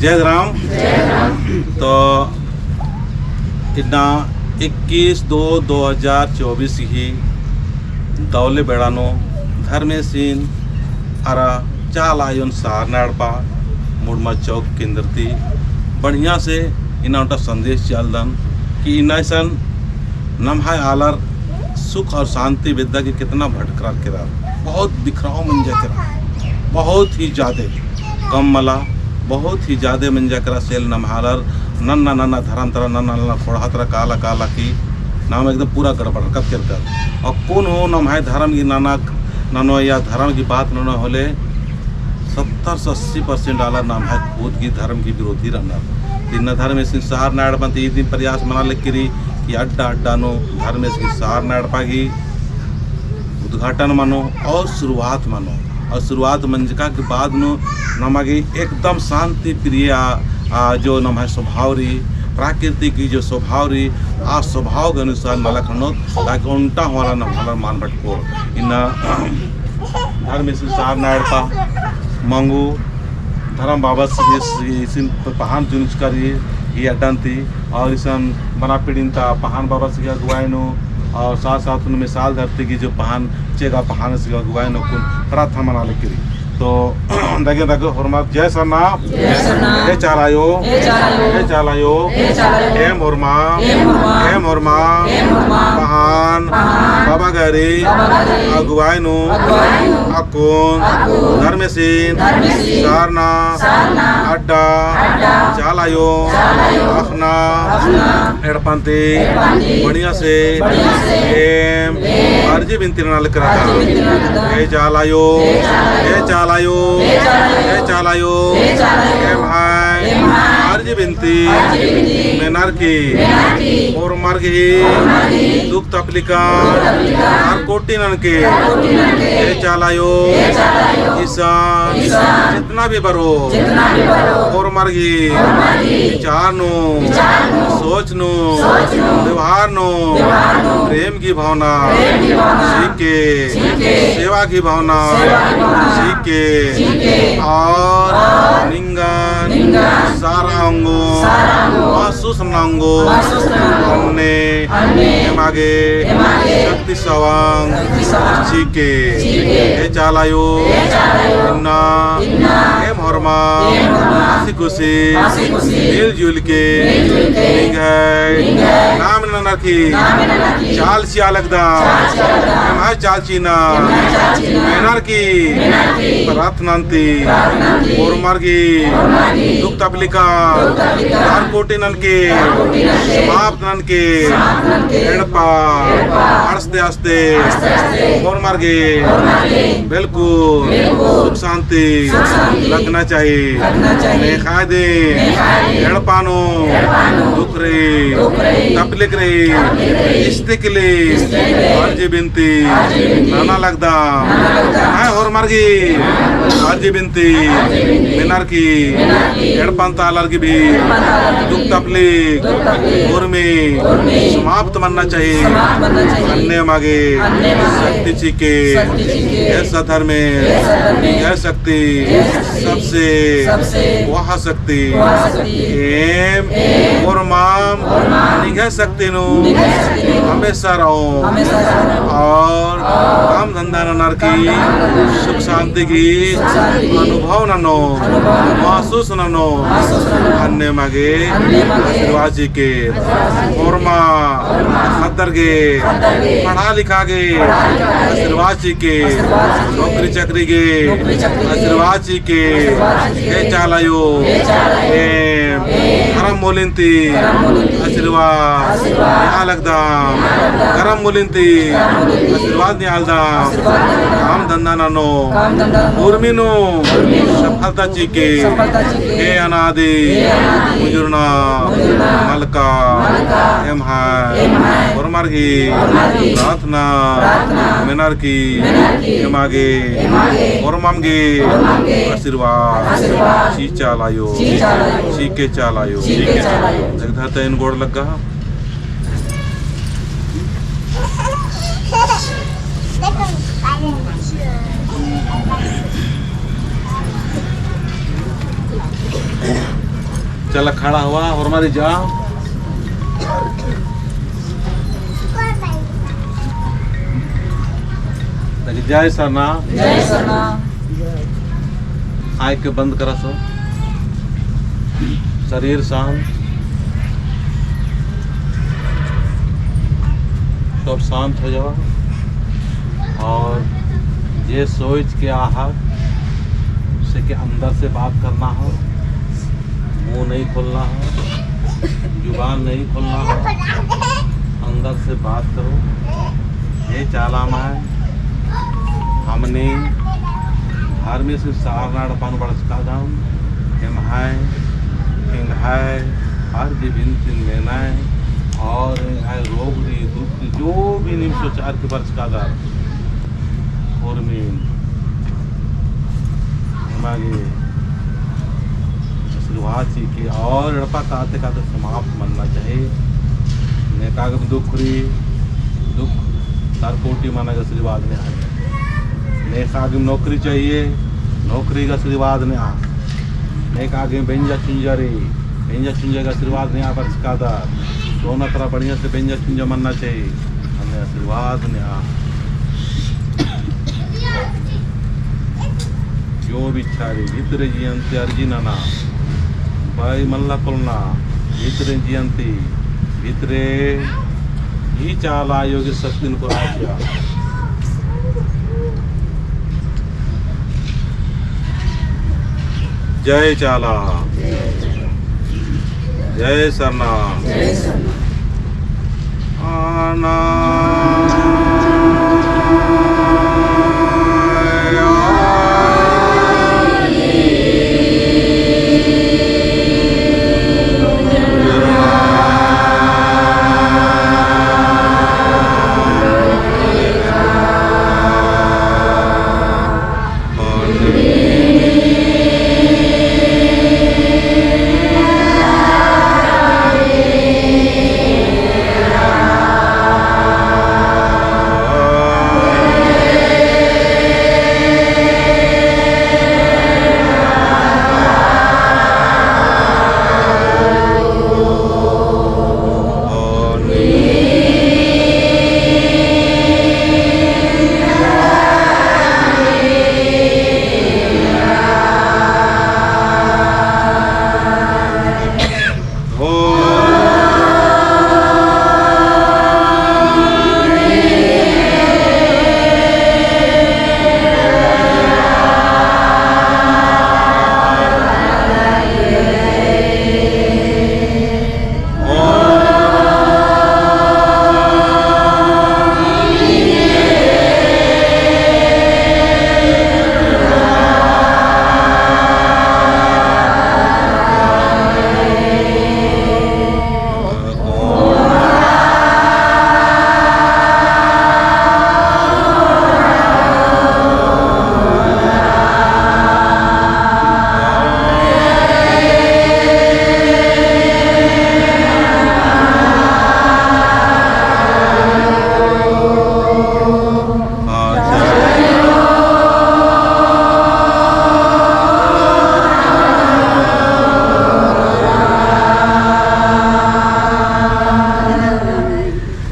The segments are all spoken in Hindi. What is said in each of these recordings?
जय राम। तो इतना 21/2/2024 ही दौले बेड़ानो धर्मेसीन अरा चाल आयोन सारनाड़पा मुड़मा चौक केंद्रती बढ़िया से इना संदेश चालदन कि इनासन नम्हाय आलर सुख और शांति विद्या की कितना भटकरा करा, बहुत बिखराव मंजा करा, बहुत ही ज़्यादा कम मला, बहुत ही ज़्यादा मंजा करा सेल नम्हालर नन्ना नन्ना धरम तरह नन्ना नन्ना खोड़ा तरह काला काला की नाम एकदम पूरा गड़बड़ कब कर और कौन हो नम्हाय धर्म की नानक नानो या धर्म की बात न होले 70 से 80% आला नाम है खुद की धर्म की विरोधी रहना दिन धर्म से सहार नाड़ बनती ये दिन प्रयास मना लेकिन कि अड्डा अड्डा नो धर्म की सहार नाड़ पागी उद्घाटन मानो और शुरुआत मानो और शुरुआत मंजका के बाद नो नमागी एकदम शांति प्रिय जो नम है स्वभाव रही प्रकृति की जो स्वभाव रही आ स्वभाव के अनुसार नलखनो ताकि उल्टा हमारा न भला मान भटको इन धर्म से सहार नाड़ पा मंगू धर्म बाबत इस पहान जुनिच करिए ये अड्डंती और इसन बना पीड़िन था पहान बाबा से अगुवाइनो और साथ साथ उन मिसाल धरती की जो पहान चेगा पहान से अगुवाइनो कुन प्रार्थना मना लेकर तो देखिए देखो हुरमा जय सरना जय चालायो जय चालायो हे मुरमा पहान बाबा गरी अगुवाइनो अकुन धर्मेसीन सारना अड्डा चालायो अखना एड़पंती बढ़िया से एम अर्जी बिनती नाल करा हे चालायो एम हाय अर्जी बिनती मेनार की और मर गई दुख तपलिका हर कोटि नन के हे चालायो ईसान जितना भी बरो और मर गई विचार नो सोच नो व्यवहार नो प्रेम की भावना सीख के सेवा की भावना सीख के और निंगन सारा अंगो महसूस नांगो हमने मागे शक्ति सवांग सीख के हे चालायो इन्ना हे मोरमा खुशी मिलजुल के नाम न रखी चाल सिया लगदा चाल चीना मेनार की प्रार्थनांती और मार्गी दुख तपलिका हर कोटि नन के समाप्त नन के एड़पा आस्ते आस्ते और मार्गी बिल्कुल सुख शांति लगना चाहिए खादे एड़पानो दुख रे तपलिक रे इस्ते के लिए अर्जी बिनती नाना लगदा है और मार्गी अर्जी बिनती मिनार की एड़पंता आलर की भी दुख तपलिक उर्मी समाप्त बनना चाहिए अन्य मागे शक्ति चीके ऐसा धर्म यह शक्ति सबसे वह शक्ति एम और माम निगह शक्ति नो हमेशा रहो और काम धंधा नर की सुख शांति की अनुभव ननो महसूस ननो अन्य मागे आशीर्वाद जी के ओरमा खद्दर गे पढ़ा लिखा गे आशीर्वाद जी के नौकरी चाकरी गे आशीर्वाद जी के हे चालायो गरम मोलिंती आशीर्वाद निहालकदाम गरम मोलिंती आशीर्वाद निहालदाम काम धंधा नानो उर्मिनो सफलता चीके हे अनादि मुजुरना मलका एम हाय और मार्गी प्रार्थना मेनार की एमागे और मामगे आशीर्वाद शी चालायो शी के चालायो जगधाता इन गोड़ लगा चला खड़ा हुआ और हमारी जाओ। जय सरना, जय सरना। आँख के बंद करा सो, शरीर शांत, सब शांत हो जाओ और ये सोच के आहा से के अंदर से बात करना हो, मुंह नहीं खोलना हो, जुबान नहीं खोलना हो, अंदर से बात करो। ये चालामा है हमने घर में से सारनाड़ पान बड़चकादाम हिम है हिंग है हर विभिन्न लेना है और है रोग दी दुख दी जो भी निम सोचार के बड़चकादार और में हमारे शुरुआत ही की और लड़पा काते काते समाप्त मनना चाहिए। नेकागम दुख तार कोटि माना का आशीर्वाद ने आए। नेक आगे नौकरी चाहिए, नौकरी का आशीर्वाद ने आ। नेक आगे बेंजा चुंजा का आशीर्वाद ने आ। बरसकादार दोनों तरह बढ़िया से बेंजा चुंजा मनना चाहिए, हमें आशीर्वाद ने आ। जो भी छारी भीतरे जियंती अर्जी नाना भाई मल्ला कोलना भीतरे जियंती भीतरे ही चाला योगी शक्ति को राजा। जय चाला, जय सरना, जय सरना। आना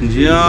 जिया